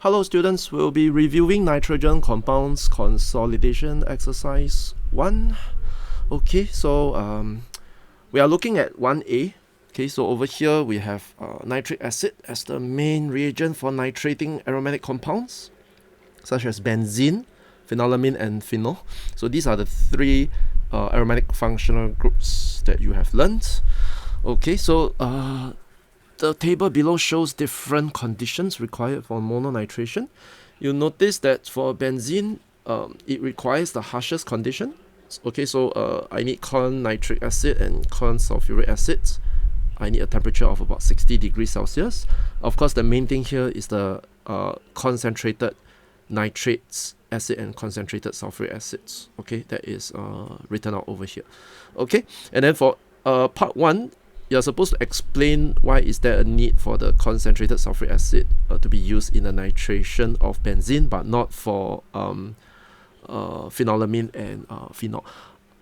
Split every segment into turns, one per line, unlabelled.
Hello students, we'll be reviewing nitrogen compounds consolidation exercise 1. Okay, so we are looking at 1A. Okay, so over here we have nitric acid as the main reagent for nitrating aromatic compounds such as benzene, phenylamine and phenol. So these are the three aromatic functional groups that you have learned. Okay, so the table below shows different conditions required for mononitration. You'll notice that for benzene, it requires the harshest condition. Okay, so I need corn nitric acid and corn sulfuric acid. I need a temperature of about 60 degrees Celsius. Of course, the main thing here is the concentrated nitrates acid and concentrated sulfuric acids. Okay, that is written out over here. Okay, and then for part 1, you're supposed to explain why is there a need for the concentrated sulfuric acid to be used in the nitration of benzene, but not for phenylamine and phenol.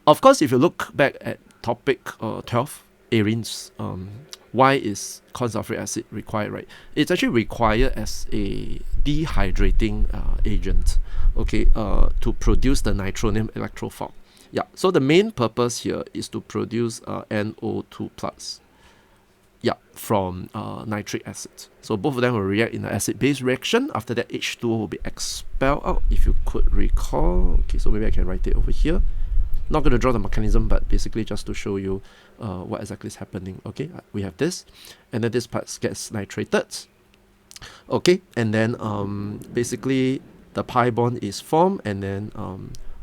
Of course, if you look back at topic 12, arenes, why is corn sulfuric acid required, right? It's actually required as a dehydrating agent, okay, to produce the nitronium electrophile. Yeah, so the main purpose here is to produce NO2 plus. Yeah, from nitric acid. So both of them will react in an acid-base reaction. After that, H2O will be expelled out, if you could recall. Okay, so maybe I can write it over here. Not going to draw the mechanism, but basically just to show you what exactly is happening. Okay, we have this, and then this part gets nitrated. Okay, and then basically the pi bond is formed, and then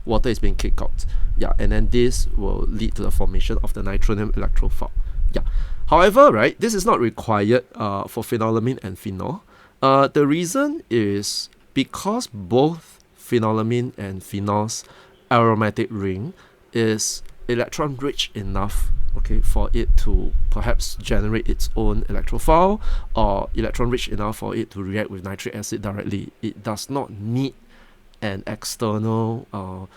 water is being kicked out. Yeah, and then this will lead to the formation of the nitronium electrophile. Yeah. However, right, this is not required for phenylamine and phenol. The reason is because both phenylamine and phenol's aromatic ring is electron rich enough, okay, for it to perhaps generate its own electrophile, or electron rich enough for it to react with nitric acid directly. It does not need an external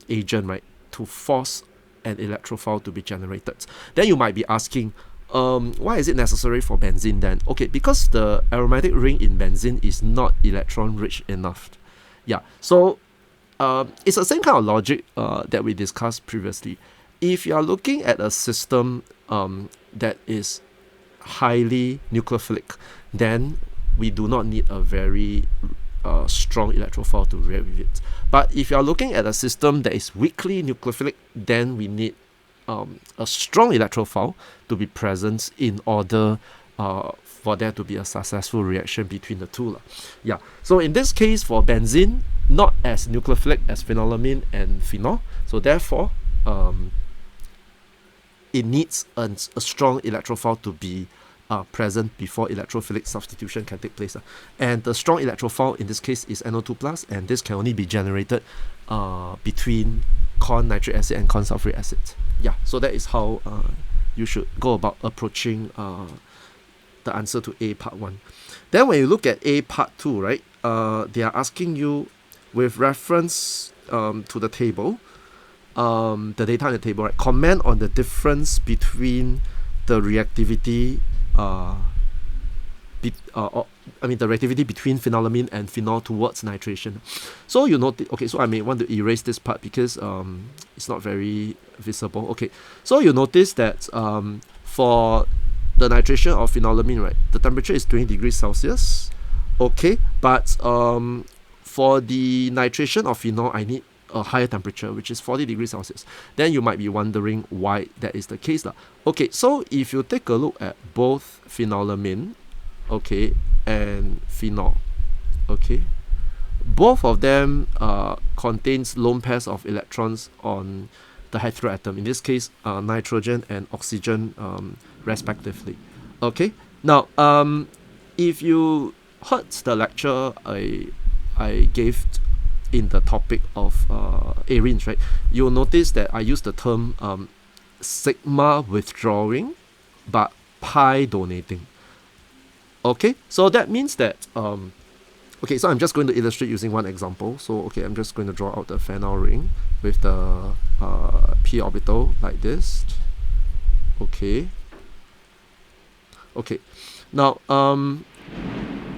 agent, right, to force an electrophile to be generated. Then you might be asking, why is it necessary for benzene then? Okay, because the aromatic ring in benzene is not electron rich enough. Yeah, so it's the same kind of logic that we discussed previously. If you are looking at a system that is highly nucleophilic, then we do not need a very strong electrophile to react with it. But if you are looking at a system that is weakly nucleophilic, then we need a strong electrophile to be present in order for there to be a successful reaction between the two. Yeah. So in this case, for benzene, not as nucleophilic as phenylamine and phenol. So therefore, it needs a strong electrophile to be present before electrophilic substitution can take place. And the strong electrophile in this case is NO2 plus, and this can only be generated between corn nitric acid and corn sulfuric acid. Yeah, so that is how you should go about approaching the answer to A part 1. Then when you look at A part 2, right, they are asking you with reference to the table, the data in the table, right, comment on the difference between the reactivity the reactivity between phenylamine and phenol towards nitration. So you note, okay, so I may want to erase this part because it's not very visible. Okay, so you notice that for the nitration of phenylamine, right, the temperature is 20 degrees Celsius. Okay, but for the nitration of phenol, I need a higher temperature, which is 40 degrees Celsius. Then you might be wondering why that is the case. Okay, so if you take a look at both phenylamine, okay, and phenol, okay, both of them contains lone pairs of electrons on the heteroatom, in this case nitrogen and oxygen respectively. Okay, now if you heard the lecture I gave in the topic of arenes, right, you'll notice that I use the term sigma withdrawing but pi donating. Okay, so that means that okay, so I'm just going to illustrate using one example. So okay, I'm just going to draw out the phenyl ring with the p orbital like this. Okay, now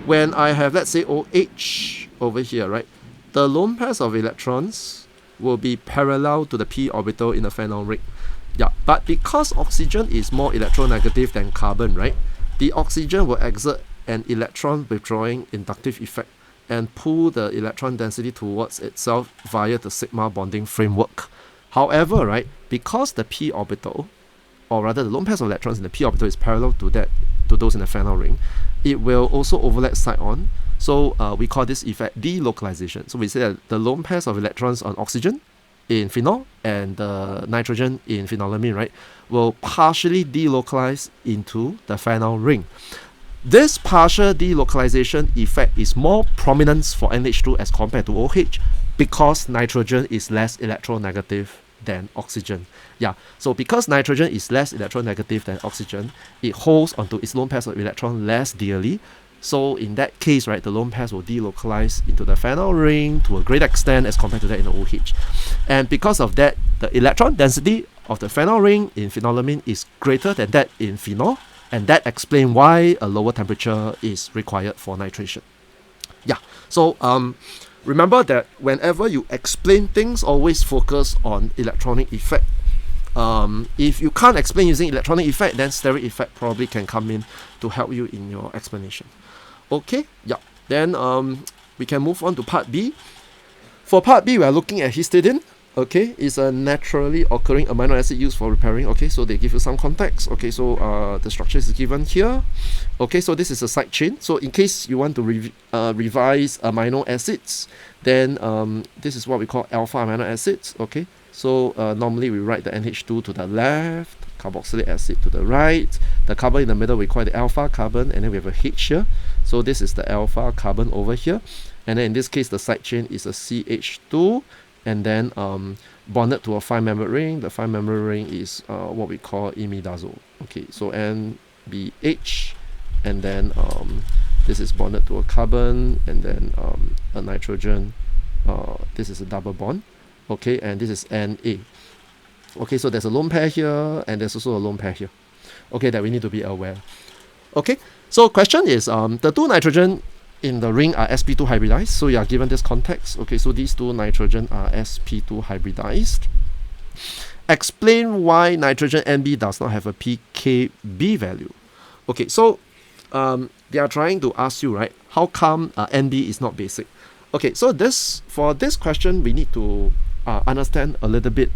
when I have, let's say, OH over here, right, the lone pairs of electrons will be parallel to the p orbital in the phenol ring. Yeah, but because oxygen is more electronegative than carbon, right, the oxygen will exert an electron withdrawing inductive effect and pull the electron density towards itself via the sigma bonding framework. However, right, because the p orbital, or rather the lone pairs of electrons in the p orbital is parallel to those in the phenol ring, it will also overlap side on. So we call this effect delocalization. So we say that the lone pairs of electrons on oxygen in phenol and the nitrogen in phenolamine, right, will partially delocalize into the phenol ring. This partial delocalization effect is more prominent for NH2 as compared to OH because nitrogen is less electronegative than oxygen. Yeah, so because nitrogen is less electronegative than oxygen, it holds onto its lone pairs of electron less dearly. So in that case, right, the lone pairs will delocalize into the phenol ring to a great extent as compared to that in the OH. And because of that, the electron density of the phenol ring in phenolamine is greater than that in phenol, and that explains why a lower temperature is required for nitration. Yeah, so remember that whenever you explain things, always focus on electronic effect. If you can't explain using electronic effect, then steric effect probably can come in to help you in your explanation. Okay, yeah. Then we can move on to part B. For part B, we are looking at histidine. Okay, it's a naturally occurring amino acid used for repairing. Okay, so they give you some context. Okay, so the structure is given here. Okay, so this is a side chain. So in case you want to revise amino acids, then this is what we call alpha amino acids. Okay, so normally we write the NH2 to the left, carboxylic acid to the right. The carbon in the middle we call the alpha carbon, and then we have a H here. So this is the alpha carbon over here. And then in this case, the side chain is a CH2. And then bonded to a 5-membered ring. The 5-membered ring is what we call imidazole. Okay, so NBH, and then this is bonded to a carbon, and then a nitrogen. This is a double bond. Okay, and this is Na. Okay, so there's a lone pair here, and there's also a lone pair here. Okay, that we need to be aware. Okay, so question is the two nitrogen in the ring are sp2 hybridized. So you are given this context. Okay, so these two nitrogen are sp2 hybridized. Explain why nitrogen Nb does not have a pKb value. Okay, so they are trying to ask you, right, how come Nb is not basic? Okay, so for this question we need to understand a little bit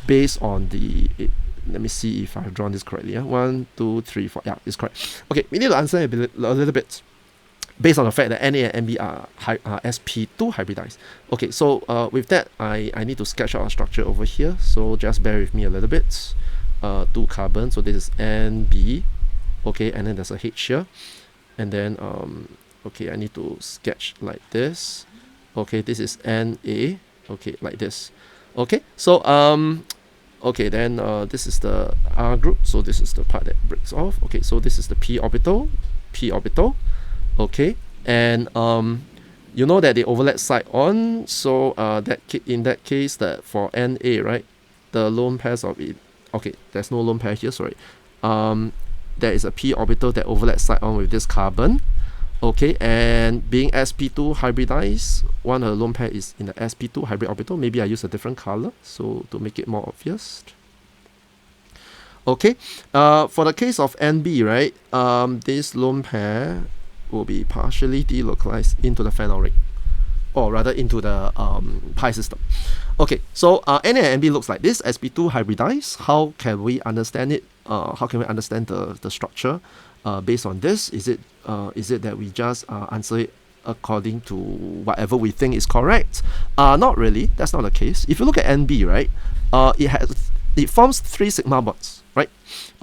based on the let me see if I've drawn this correctly. 1, 2, 3, 4. Yeah, it's correct. Okay, we need to answer a little bit based on the fact that Na and Nb are sp2 hybridized. Okay, so with that, I need to sketch out a structure over here. So just bear with me a little bit. 2 carbon. So this is Nb. Okay, and then there's a H here. And then okay, I need to sketch like this. Okay, this is Na. Okay, like this. Okay, so okay, then this is the R group. So this is the part that breaks off. Okay, so this is the p orbital. Okay, and you know that they overlap side on. So in that case, that for Na, right, the lone pairs of it. Okay, there's no lone pair here. Sorry. There is a p orbital that overlaps side on with this carbon. Okay, and being sp2 hybridized, one of the lone pair is in the sp2 hybrid orbital. Maybe I use a different color so to make it more obvious. Okay, for the case of Nb, right, this lone pair will be partially delocalized into the phenol ring, or rather into the pi system. Okay, so Na and Nb looks like this, sp2 hybridized. How can we understand it? How can we understand the structure based on this? Is it that we just answer it according to whatever we think is correct? Not really. That's not the case. If you look at Nb, right, it forms 3 sigma bonds, right?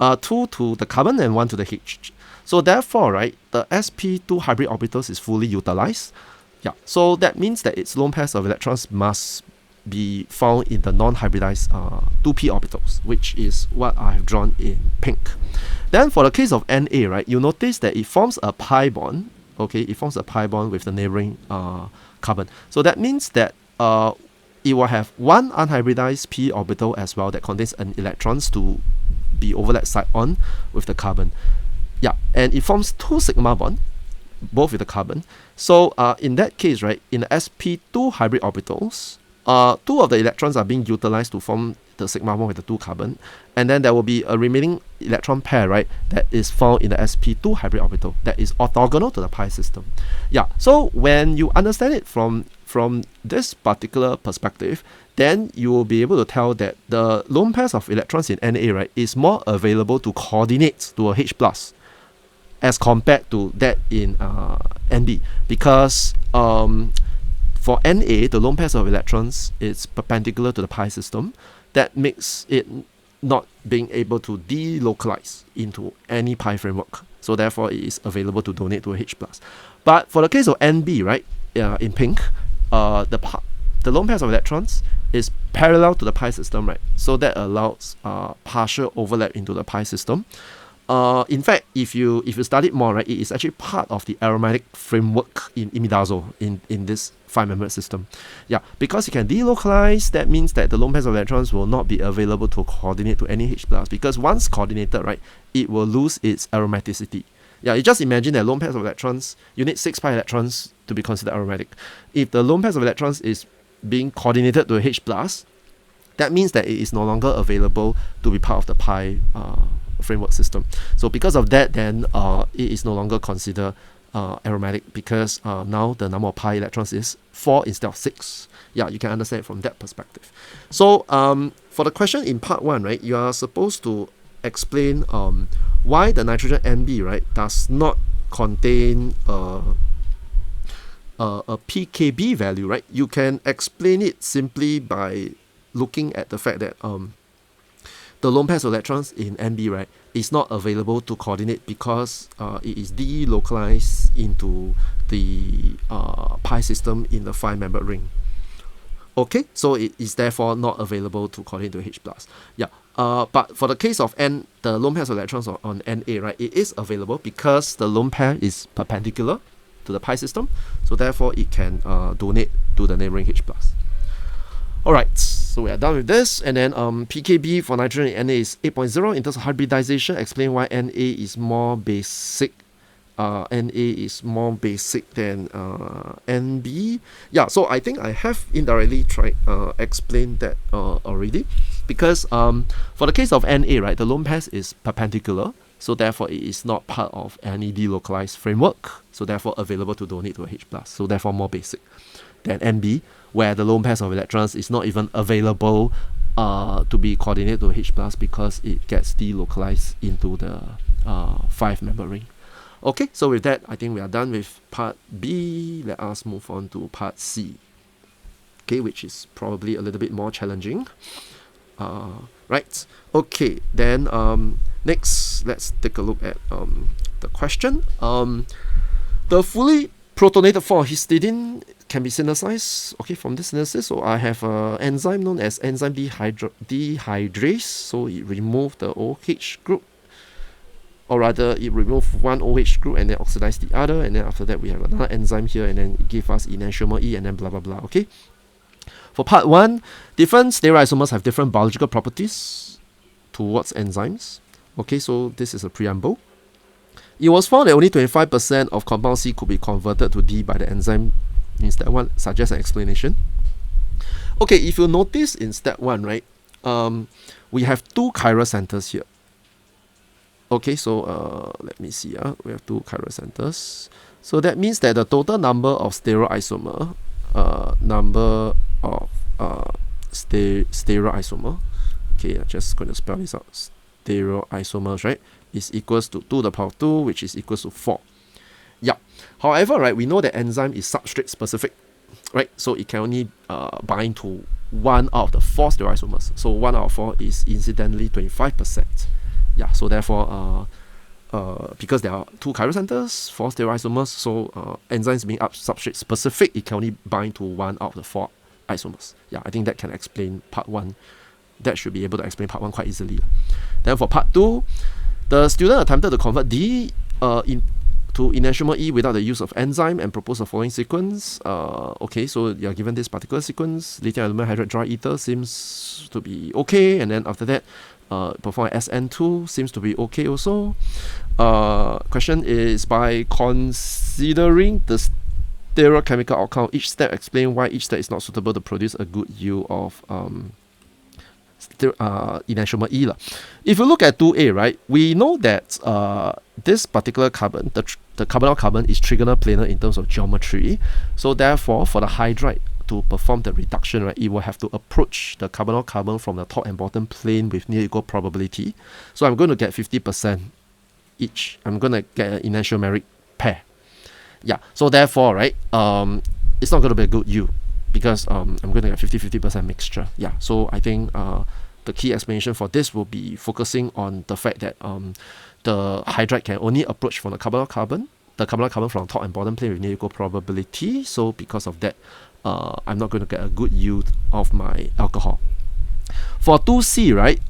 2 to the carbon and 1 to the H. So therefore, right, the sp2 hybrid orbitals is fully utilized. Yeah. So that means that its lone pairs of electrons must be found in the non-hybridized 2p orbitals, which is what I have drawn in pink. Then for the case of Na, right, you notice that it forms a pi bond. Okay, it forms a pi bond with the neighboring carbon. So that means that it will have one unhybridized p orbital as well that contains an electrons to be overlapped side on with the carbon. Yeah, and it forms 2 sigma bond both with the carbon. So in that case, right, in the sp2 hybrid orbitals, two of the electrons are being utilized to form the sigma bond with the 2 carbon, and then there will be a remaining electron pair, right, that is found in the sp2 hybrid orbital that is orthogonal to the pi system. Yeah, so when you understand it from this particular perspective, then you will be able to tell that the lone pairs of electrons in Na, right, is more available to coordinate to a H plus as compared to that in Nb, because for Na, the lone pairs of electrons is perpendicular to the pi system. That makes it not being able to delocalize into any pi framework. So therefore, it is available to donate to a H plus. But for the case of Nb, right, in pink, the lone pairs of electrons is parallel to the pi system, right? So that allows partial overlap into the pi system. In fact, if you study it more, right, it is actually part of the aromatic framework in imidazole in this 5-membered system. Yeah, because you can delocalize, that means that the lone pairs of electrons will not be available to coordinate to any H plus, because once coordinated, right, it will lose its aromaticity. Yeah, you just imagine that lone pairs of electrons, you need 6 pi electrons to be considered aromatic. If the lone pairs of electrons is being coordinated to a H plus, that means that it is no longer available to be part of the pi framework system. So because of that, then it is no longer considered aromatic, because now the number of pi electrons is 4 instead of 6. Yeah, you can understand it from that perspective. So for the question in part 1, right, you are supposed to explain why the nitrogen Nb, right, does not contain a pKb value, right? You can explain it simply by looking at the fact that the lone pairs of electrons in Nb, right, is not available to coordinate because it is delocalized into the pi system in the 5-membered ring. Okay, so it is therefore not available to coordinate to H plus. Yeah, but for the case of the lone pairs of electrons on Na, right, it is available because the lone pair is perpendicular to the pi system, so therefore it can donate to the neighboring H plus. Alright, so we are done with this, and then pKb for nitrogen in Na is 8.0. In terms of hybridization, explain why Na is more basic. Na is more basic than Nb. Yeah, so I think I have indirectly explained that already, because for the case of Na, right, the lone pairs is perpendicular, so therefore it is not part of any delocalized framework, so therefore available to donate to a H plus, so therefore more basic than Nb, where the lone pairs of electrons is not even available to be coordinated to H plus because it gets delocalized into the 5-member ring. Okay, so with that, I think we are done with part B. Let us move on to part C, okay, which is probably a little bit more challenging. Right, okay, then next, let's take a look at the question. The fully protonated form of histidine can be synthesized, okay, from this synthesis. So I have an enzyme known as enzyme dehydrase. So it removes the OH group, or rather it removes one OH group and then oxidize the other, and then after that we have another enzyme here, and then it gives us enantiomer E, and then blah blah blah. Okay, for part 1, different stereoisomers have different biological properties towards enzymes. Okay, so this is a preamble. It was found that only 25% of compound C could be converted to D by the enzyme in step 1. Suggest an explanation. Okay, if you notice in step 1, right, we have 2 chiral centers here. Okay, so let me see. We have 2 chiral centers. So that means that the total number of stereoisomer, stereoisomer, okay, I'm just going to spell this out. Stereoisomers, right, is equals to 2 to the power of 2, which is equals to 4. Yeah. However, right, we know that enzyme is substrate specific, right? So it can only bind to 1 out of the 4 stereoisomers. So 1 out of 4 is incidentally 25%. Yeah. So therefore, because there are 2 chiral centers, 4 stereoisomers, so enzymes being substrate specific, it can only bind to 1 out of the 4 isomers. Yeah, I think that can explain part 1. That should be able to explain part 1 quite easily. Then for part 2, the student attempted to convert D to enantiomer E without the use of enzyme and proposed the following sequence. Okay, so you are given this particular sequence. Lithium aluminum hydride dry ether seems to be okay, and then after that, perform SN2 seems to be okay also. Question is, by considering the stereochemical outcome, each step explain why each step is not suitable to produce a good yield of enantiomer E. If you look at 2A, right, we know that this particular carbon, the carbonyl carbon, is trigonal planar in terms of geometry. So therefore, for the hydride to perform the reduction, right, it will have to approach the carbonyl carbon from the top and bottom plane with near equal probability. So I'm going to get 50% each. I'm going to get an enantiomeric pair. Yeah, so therefore, right, it's not going to be a good yield because I'm going to get 50% mixture. Yeah, so I think the key explanation for this will be focusing on the fact that the hydride can only approach from the carbonyl carbon from top and bottom plane with near equal probability. So because of that, I'm not going to get a good yield of my alcohol. For 2C, right,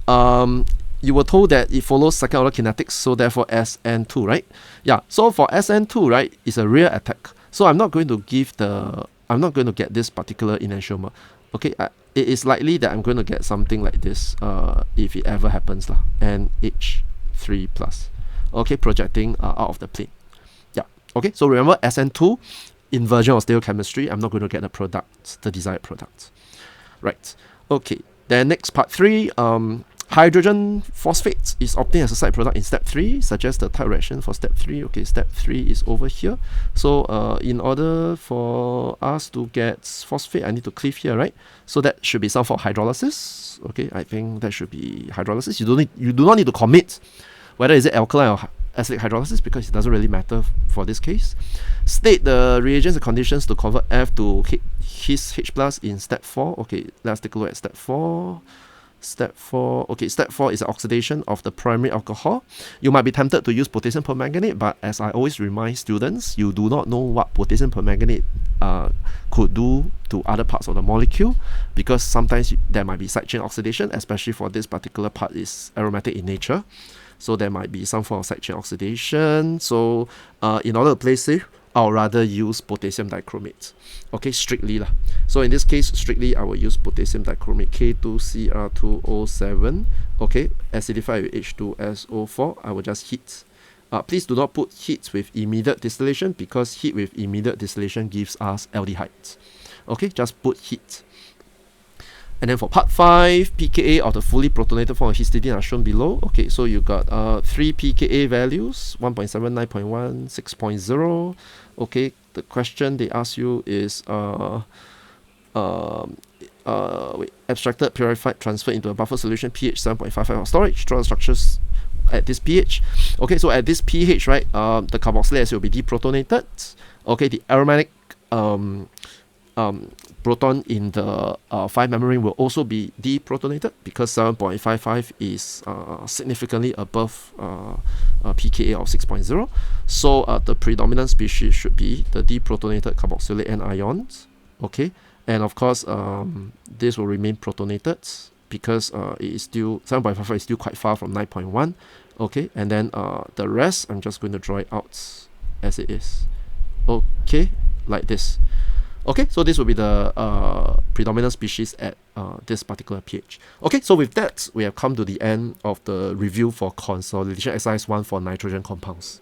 you were told that it follows second order kinetics, so therefore SN2, right? Yeah, so for SN2, right, it's a rear attack. So I'm not going to get this particular enantiomer. Okay, it is likely that I'm going to get something like this if it ever happens, NH3+. Okay, projecting out of the plane. Yeah, okay, so remember SN2, inversion of stereochemistry, I'm not going to get the desired product. Right, okay, then next part 3, hydrogen phosphate is obtained as a side product in step 3. Suggest the type reaction for step 3. Okay, step 3 is over here. So in order for us to get phosphate, I need to cleave here, right? So that should be some form of hydrolysis. Okay, I think that should be hydrolysis. You do not need to commit whether is it alkaline or acidic hydrolysis because it doesn't really matter for this case. State the reagents and conditions to convert F to his H plus in step 4. Okay, let's take a look at step 4. Step 4, okay, step 4 is oxidation of the primary alcohol. You might be tempted to use potassium permanganate, but as I always remind students, you do not know what potassium permanganate could do to other parts of the molecule, because sometimes there might be side chain oxidation, especially for this particular part is aromatic in nature. So there might be some form of side chain oxidation. So in order to play safe, I'll rather use potassium dichromate. Okay, strictly lah. So in this case, strictly I will use potassium dichromate K2Cr2O7. Okay, acidify with H2SO4. I will just heat. Please do not put heat with immediate distillation because heat with immediate distillation gives us aldehydes. Okay, just put heat. And then for part 5, pKa of the fully protonated form of histidine are shown below. Okay, so you got 3 pKa values, 1.7, 9.1, 6.0. Okay, the question they ask you is abstracted, purified, transferred into a buffer solution, pH 7.55 of storage, draw the structures at this pH. Okay, so at this pH, right, the carboxylic acid will be deprotonated. Okay, the aromatic proton in the 5 membrane will also be deprotonated because 7.55 is significantly above pKa of 6.0. So the predominant species should be the deprotonated carboxylic anions. Okay, and of course this will remain protonated because it is still 7.55 is still quite far from 9.1. Okay, and then the rest I'm just going to draw it out as it is. Okay, like this. Okay, so this will be the predominant species at this particular pH. Okay, so with that, we have come to the end of the review for consolidation exercise 1 for nitrogen compounds.